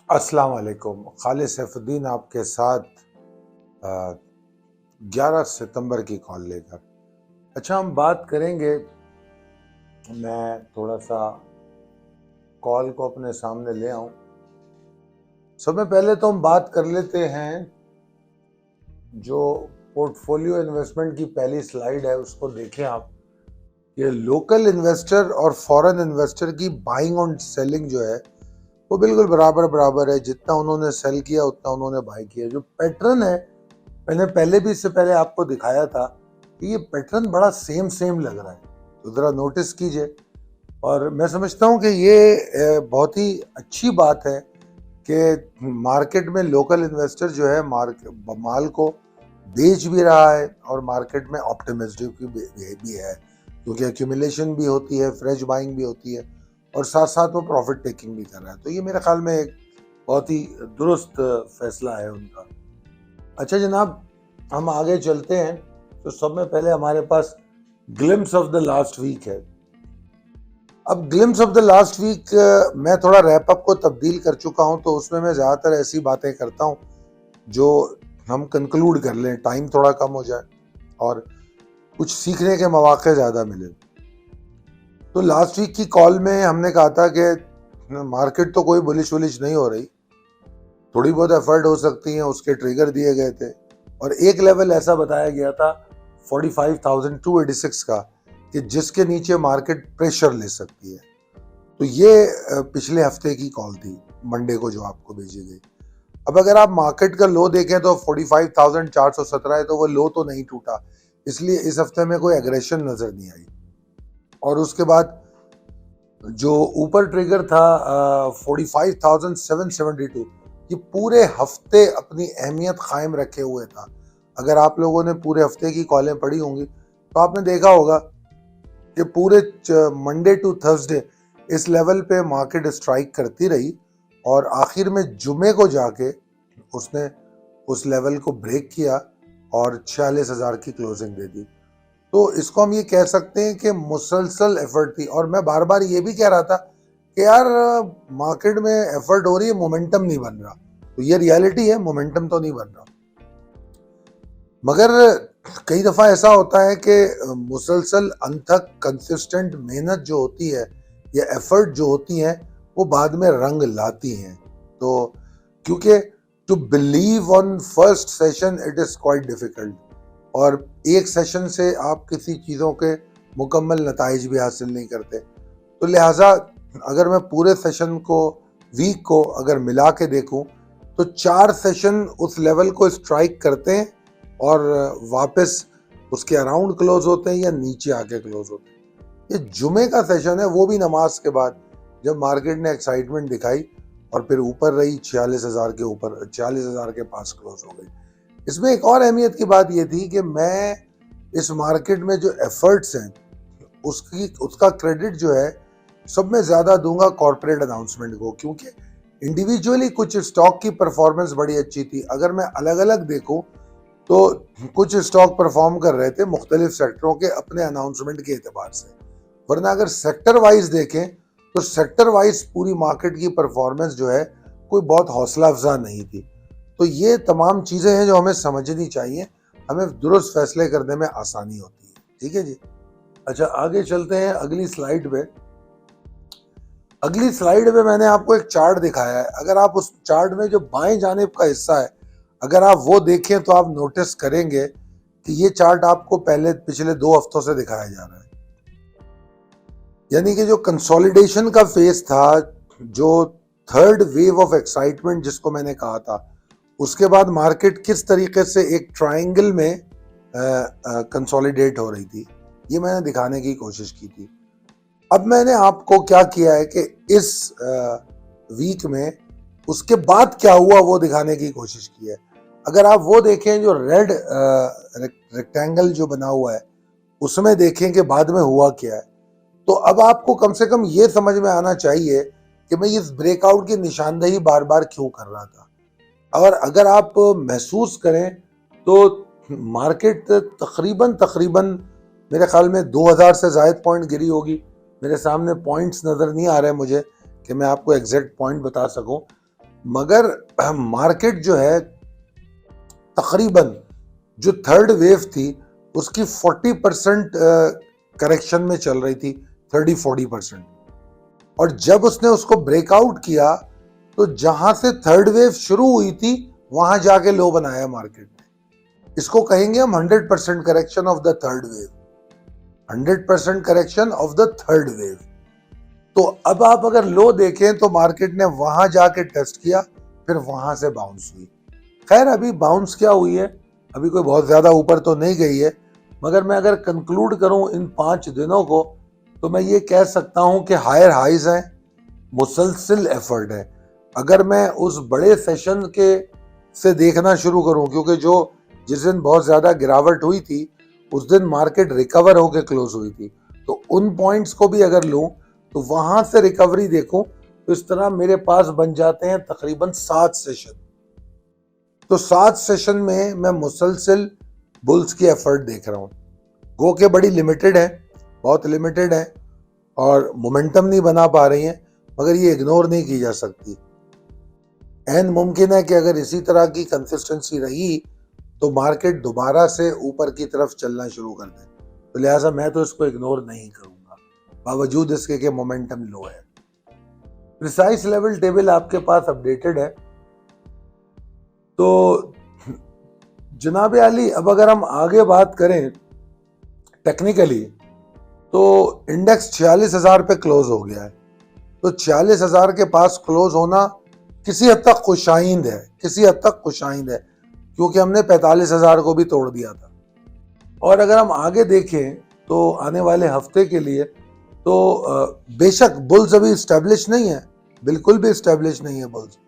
अस्सलाम वालेकुम। खालिद सैफुद्दीन आपके साथ अ, 11 सितंबर की कॉल लेकर। अच्छा, हम बात करेंगे। मैं थोड़ा सा कॉल को अपने सामने ले आऊं। सबसे पहले तो हम बात कर लेते हैं, जो पोर्टफोलियो इन्वेस्टमेंट की पहली स्लाइड है उसको देखें आप। ये लोकल इन्वेस्टर और फॉरेन इन्वेस्टर की बाइंग और सेलिंग जो है वो बिल्कुल बराबर बराबर है। जितना उन्होंने सेल किया उतना उन्होंने बाई किया। जो पैटर्न है, मैंने पहले भी इससे पहले आपको दिखाया था कि ये पैटर्न बड़ा सेम सेम लग रहा है, तो ज़रा नोटिस कीजिए। और मैं समझता हूँ कि ये बहुत ही अच्छी बात है कि मार्केट में लोकल इन्वेस्टर जो है माल को बेच भी रहा है और मार्केट में ऑप्टिमिस्टिक भी है, क्योंकि एक्यूमुलेशन भी होती है, फ्रेश बाइंग भी होती है और साथ साथ वो प्रॉफिट टेकिंग भी कर रहा है। तो ये मेरे ख्याल में एक बहुत ही दुरुस्त फैसला है उनका। अच्छा जनाब, हम आगे चलते हैं। तो सब में पहले हमारे पास glimpse of the last week है। अब glimpse of the last week मैं थोड़ा रैप अप को तब्दील कर चुका हूं, तो उसमें मैं ज़्यादातर ऐसी बातें करता हूं जो हम कंक्लूड कर लें, टाइम थोड़ा कम हो जाए और कुछ सीखने के मौके ज़्यादा मिले। तो लास्ट वीक की कॉल में हमने कहा था कि मार्केट तो कोई बुलिश वुलिश नहीं हो रही, थोड़ी बहुत एफर्ट हो सकती है, उसके ट्रिगर दिए गए थे और एक लेवल ऐसा बताया गया था 45,286 का कि जिसके नीचे मार्केट प्रेशर ले सकती है। तो ये पिछले हफ्ते की कॉल थी, मंडे को जो आपको भेजी गई। अब अगर आप मार्केट का लो देखें तो 45,417 है, तो वो लो तो नहीं टूटा, इसलिए इस हफ्ते में कोई एग्रेशन नजर नहीं आई। और उसके बाद जो ऊपर ट्रिगर था 45,772, ये पूरे हफ्ते अपनी अहमियत कायम रखे हुए था। अगर आप लोगों ने पूरे हफ्ते की कॉलें पढ़ी होंगी तो आपने देखा होगा कि पूरे मंडे टू थर्सडे इस लेवल पे मार्केट स्ट्राइक करती रही और आखिर में जुमे को जाके उसने उस लेवल को ब्रेक किया और 46,000 की क्लोजिंग दे दी। तो इसको हम ये कह सकते हैं कि मुसलसल एफर्ट थी। और मैं बार बार ये भी कह रहा था कि यार मार्केट में एफर्ट हो रही है, मोमेंटम नहीं बन रहा। तो ये रियलिटी है, मोमेंटम तो नहीं बन रहा। मगर कई दफ़ा ऐसा होता है कि मुसलसल अनथक कंसिस्टेंट मेहनत जो होती है या एफर्ट जो होती है वो बाद में रंग लाती हैं। तो क्योंकि to believe on first session it is quite difficult, और एक सेशन से आप किसी चीज़ों के मुकम्मल नताइज भी हासिल नहीं करते। तो लिहाजा अगर मैं पूरे सेशन को, वीक को अगर मिला के देखूं, तो 4 सेशन उस लेवल को स्ट्राइक करते हैं और वापस उसके अराउंड क्लोज होते हैं या नीचे आके क्लोज होते हैं। ये जुमे का सेशन है, वो भी नमाज के बाद, जब मार्केट ने एक्साइटमेंट दिखाई और फिर ऊपर रही 46,000 के ऊपर, 46,000 के पास क्लोज हो गई। इसमें एक और अहमियत की बात यह थी कि मैं इस मार्केट में जो एफर्ट्स हैं उसका क्रेडिट जो है सब में ज़्यादा दूंगा कॉर्पोरेट अनाउंसमेंट को, क्योंकि इंडिविजुअली कुछ स्टॉक की परफॉर्मेंस बड़ी अच्छी थी। अगर मैं अलग अलग देखूं तो कुछ स्टॉक परफॉर्म कर रहे थे मुख्तलिफ सेक्टरों के अपने अनाउंसमेंट के एतबार से, वरना अगर सेक्टर वाइज देखें तो सेक्टर वाइज पूरी मार्केट की परफॉर्मेंस जो है कोई बहुत हौसला अफजा नहीं थी। तो ये तमाम चीज़ें हैं जो हमें समझनी चाहिए, हमें दुरुस्त फैसले करने में आसानी होती है। ठीक है जी। अच्छा, आगे चलते हैं अगली स्लाइड पे। अगली स्लाइड पे मैंने आपको एक चार्ट दिखाया है। अगर आप उस चार्ट में जो बाएं जानिब का हिस्सा है, अगर आप वो देखें तो आप नोटिस करेंगे कि ये चार्ट आपको पिछले 2 हफ्तों से दिखाया जा रहा है। यानी कि जो कंसोलिडेशन का फेज था, जो थर्ड वेव ऑफ एक्साइटमेंट जिसको मैंने कहा था, उसके बाद मार्केट किस तरीके से एक ट्रायंगल में कंसोलिडेट हो रही थी, ये मैंने दिखाने की कोशिश की थी। अब मैंने आपको क्या किया है कि इस वीक में उसके बाद क्या हुआ वो दिखाने की कोशिश की है। अगर आप वो देखें, जो रेड रेक्टेंगल जो बना हुआ है, उसमें देखें कि बाद में हुआ क्या है, तो अब आपको कम से कम ये समझ में आना चाहिए कि मैं इस ब्रेकआउट की निशानदेही बार बार क्यों कर रहा था। और अगर आप महसूस करें तो मार्केट तकरीबन मेरे ख्याल में 2000 से ज़ायद पॉइंट गिरी होगी। मेरे सामने पॉइंट्स नज़र नहीं आ रहे मुझे कि मैं आपको एग्जैक्ट पॉइंट बता सकूं, मगर मार्केट जो है तकरीबन जो थर्ड वेव थी उसकी 40% करेक्शन में चल रही थी, 30-40%। और जब उसने उसको ब्रेकआउट किया तो जहां से थर्ड वेव शुरू हुई थी वहां जाके लो बनाया मार्केट ने। इसको कहेंगे हम 100% correction of the third wave, 100% correction of the third wave. तो अब आप अगर लो देखें तो मार्केट ने वहां जाके टेस्ट किया, फिर वहां से बाउंस हुई। खैर अभी बाउंस क्या हुई है, अभी कोई बहुत ज्यादा ऊपर तो नहीं गई है, मगर मैं अगर कंक्लूड करूं इन 5 दिनों को तो मैं ये कह सकता हूं कि हायर हाइज हैं, मुसलसिल एफर्ट है। अगर मैं उस बड़े सेशन के से देखना शुरू करूं, क्योंकि जो जिस दिन बहुत ज्यादा गिरावट हुई थी उस दिन मार्केट रिकवर होकर क्लोज हुई थी, तो उन पॉइंट्स को भी अगर लूं तो वहां से रिकवरी देखूं तो इस तरह मेरे पास बन जाते हैं तकरीबन 7 सेशन। तो 7 सेशन में मैं मुसलसिल बुल्स की एफर्ट देख रहा हूं। गो के बड़ी लिमिटेड है, बहुत लिमिटेड है और मोमेंटम नहीं बना पा रही है, मगर ये इग्नोर नहीं की जा सकती। एंड मुमकिन है कि अगर इसी तरह की कंसिस्टेंसी रही तो मार्केट दोबारा से ऊपर की तरफ चलना शुरू कर दे, तो लिहाजा मैं तो इसको इग्नोर नहीं करूंगा बावजूद इसके कि मोमेंटम लो है। प्रिसाइज लेवल टेबल आपके पास अपडेटेड है। तो जनाब आली, अब अगर हम आगे बात करें टेक्निकली तो इंडेक्स 46,000 पे क्लोज हो गया है। तो 46,000 के पास क्लोज होना किसी हद तक खुशाइंद है, किसी हद तक खुशाइंद है, क्योंकि हमने 45,000 को भी तोड़ दिया था। और अगर हम आगे देखें तो आने वाले हफ्ते के लिए तो बेशक बुल्स अभी इस्टेब्लिश नहीं है, बिल्कुल भी इस्टेब्लिश नहीं है बुल्स,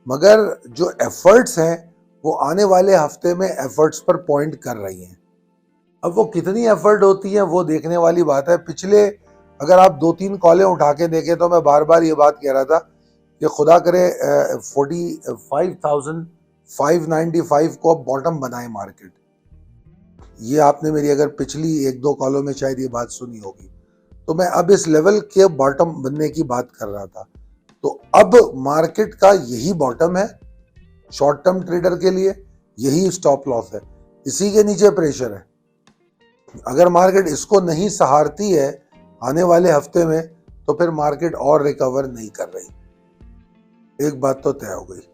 मगर जो एफर्ट्स हैं वो आने वाले हफ्ते में एफर्ट्स पर पॉइंट कर रही हैं। अब वो कितनी एफर्ट होती हैं वो देखने वाली बात है। पिछले अगर आप 2-3 कॉलें उठा के देखें तो मैं बार बार ये बात कह रहा था कि खुदा करे 45,595 को अब बॉटम बनाए मार्केट। ये आपने मेरी अगर पिछली 1-2 कॉलों में शायद ये बात सुनी होगी। तो मैं अब इस लेवल के बॉटम बनने की बात कर रहा था। तो अब मार्केट का यही बॉटम है शॉर्ट टर्म ट्रेडर के लिए, यही स्टॉप लॉस है, इसी के नीचे प्रेशर है। अगर मार्केट इसको नहीं सहारती है आने वाले हफ्ते में तो फिर मार्केट और रिकवर नहीं कर रही। एक बात तो तय हो गई।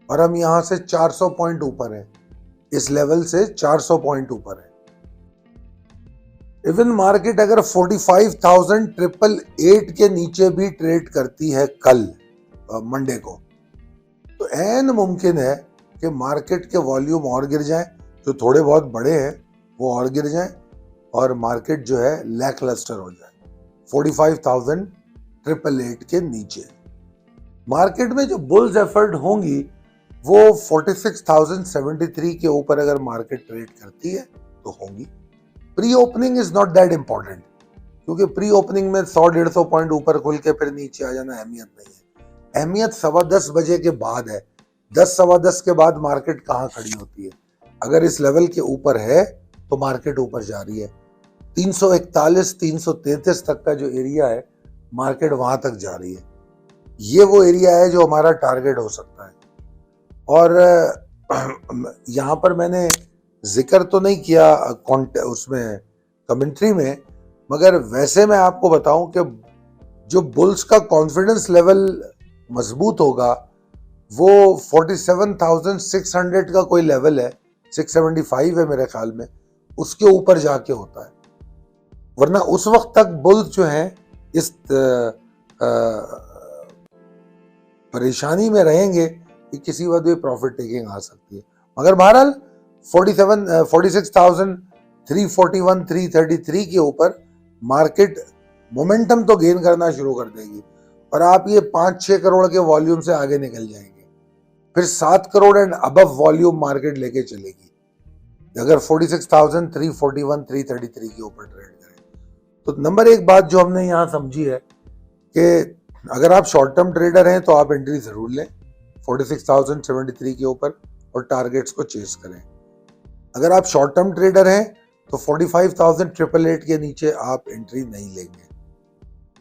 और हम यहां से 400 पॉइंट ऊपर हैं, इस लेवल से 400 पॉइंट ऊपर है। इवन मार्केट अगर 45,888 के नीचे भी ट्रेड करती है कल मंडे को, तो ऐन मुमकिन है कि मार्केट के वॉल्यूम और गिर जाएं, जो थोड़े बहुत बड़े हैं वो और गिर जाएं और मार्केट जो है लैकलस्टर हो जाए 45,888 के नीचे। मार्केट में जो बुल्स एफर्ट होंगी वो 46,073 के ऊपर अगर मार्केट ट्रेड करती है तो होंगी। Pre opening is not that important, क्योंकि प्री ओपनिंग में 100-150 पॉइंट ऊपर खुल के फिर नीचे आ जाना अहमियत नहीं है। अहमियत 10:15 बजे के बाद है। 10-10:15 के बाद मार्केट कहाँ खड़ी होती है। अगर इस लेवल के ऊपर है तो मार्केट ऊपर जा रही है। 341-333 तक का जो एरिया है मार्केट वहां तक जा रही है। ये वो एरिया है जो हमारा टारगेट हो सकता है। और यहाँ पर मैंने जिक्र तो नहीं किया उसमें कमेंट्री में, मगर वैसे मैं आपको बताऊं कि जो बुल्स का कॉन्फिडेंस लेवल मजबूत होगा वो 47,600 का कोई लेवल है, 675 है मेरे ख्याल में, उसके ऊपर जाके होता है। वरना उस वक्त तक बुल्स जो हैं इस परेशानी में रहेंगे कि किसी वक्त भी प्रॉफिट टेकिंग आ सकती है। मगर बहरहाल 46,341, 333 के ऊपर मार्केट मोमेंटम तो गेन करना शुरू कर देगी और आप ये 5-6 करोड़ के वॉल्यूम से आगे निकल जाएंगे। फिर 7 crore and above volume market लेके चलेगी अगर 46,341, 333 के ऊपर ट्रेड करें। तो नंबर एक बात जो हमने यहाँ समझी है कि अगर आप शॉर्ट टर्म ट्रेडर हैं तो आप एंट्री जरूर लें 46,073 के ऊपर और टारगेट्स को चेस करें। अगर आप शॉर्ट टर्म ट्रेडर हैं तो 45,888 के नीचे आप एंट्री नहीं लेंगे,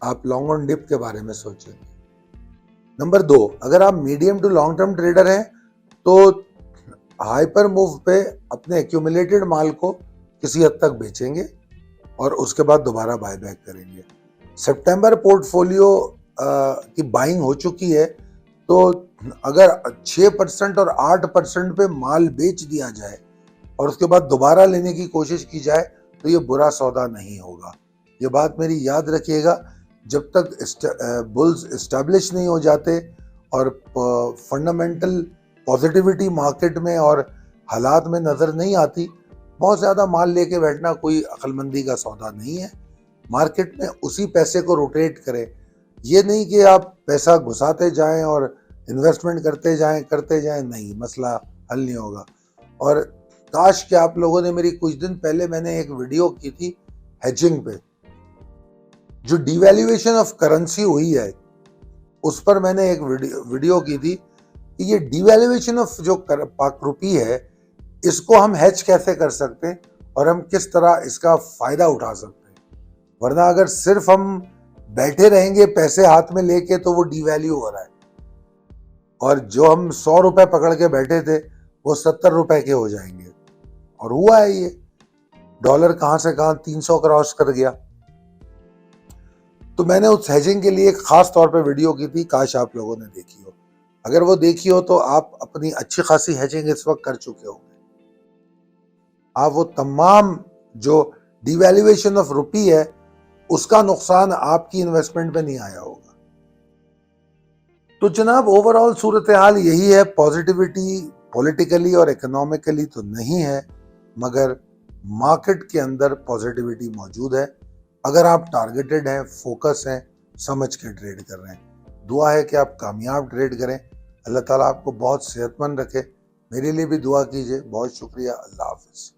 आप लॉन्ग ऑन डिप के बारे में सोचेंगे। नंबर 2, अगर आप medium to long term trader हैं तो हाइपर मूव पे अपने एक्यूमुलेटेड माल को किसी हद तक बेचेंगे और उसके बाद दोबारा बायबैक करेंगे। सितंबर पोर्टफोलियो की बाइंग हो चुकी है, तो अगर 6% और 8% पे माल बेच दिया जाए और उसके बाद दोबारा लेने की कोशिश की जाए तो ये बुरा सौदा नहीं होगा। ये बात मेरी याद रखिएगा, जब तक बुल्स एस्टैब्लिश नहीं हो जाते और फंडामेंटल पॉजिटिविटी मार्केट में और हालात में नज़र नहीं आती, बहुत ज़्यादा माल लेके बैठना कोई अक्लमंदी का सौदा नहीं है। मार्केट में उसी पैसे को रोटेट करें, ये नहीं कि आप पैसा घुसाते जाएं और इन्वेस्टमेंट करते जाएं, नहीं, मसला हल नहीं होगा। और काश कि आप लोगों ने मेरी कुछ दिन पहले मैंने एक वीडियो की थी हेजिंग पे, जो डिवैल्यूएशन ऑफ करेंसी हुई है उस पर मैंने एक वीडियो की थी कि ये डिवैल्यूएशन ऑफ जो पाक रुपी है, इसको हम हेज कैसे कर सकते हैं और हम किस तरह इसका फायदा उठा सकते हैं। वरना अगर सिर्फ हम बैठे रहेंगे पैसे हाथ में लेके तो वो डिवैल्यू हो रहा है, और जो हम 100 रुपए पकड़ के बैठे थे वो 70 रुपए के हो जाएंगे। और हुआ है ये, डॉलर कहां से कहां 300 क्रॉस कर गया। तो मैंने उस हेजिंग के लिए खास तौर पे वीडियो की थी, काश आप लोगों ने देखी हो। अगर वो देखी हो तो आप अपनी अच्छी खासी हेजिंग इस वक्त कर चुके होंगे। आप वो तमाम जो डिवैल्यूएशन ऑफ रुपी है उसका नुकसान आपकी इन्वेस्टमेंट पे नहीं आया होगा। तो जनाब, ओवरऑल सूरत हाल यही है। पॉजिटिविटी पॉलिटिकली और इकोनॉमिकली तो नहीं है, मगर मार्केट के अंदर पॉजिटिविटी मौजूद है अगर आप टारगेटेड हैं, फोकस हैं, समझ के ट्रेड कर रहे हैं। दुआ है कि आप कामयाब ट्रेड करें। अल्लाह ताला आपको बहुत सेहतमंद रखे। मेरे लिए भी दुआ कीजिए। बहुत शुक्रिया। अल्लाह हाफिज़।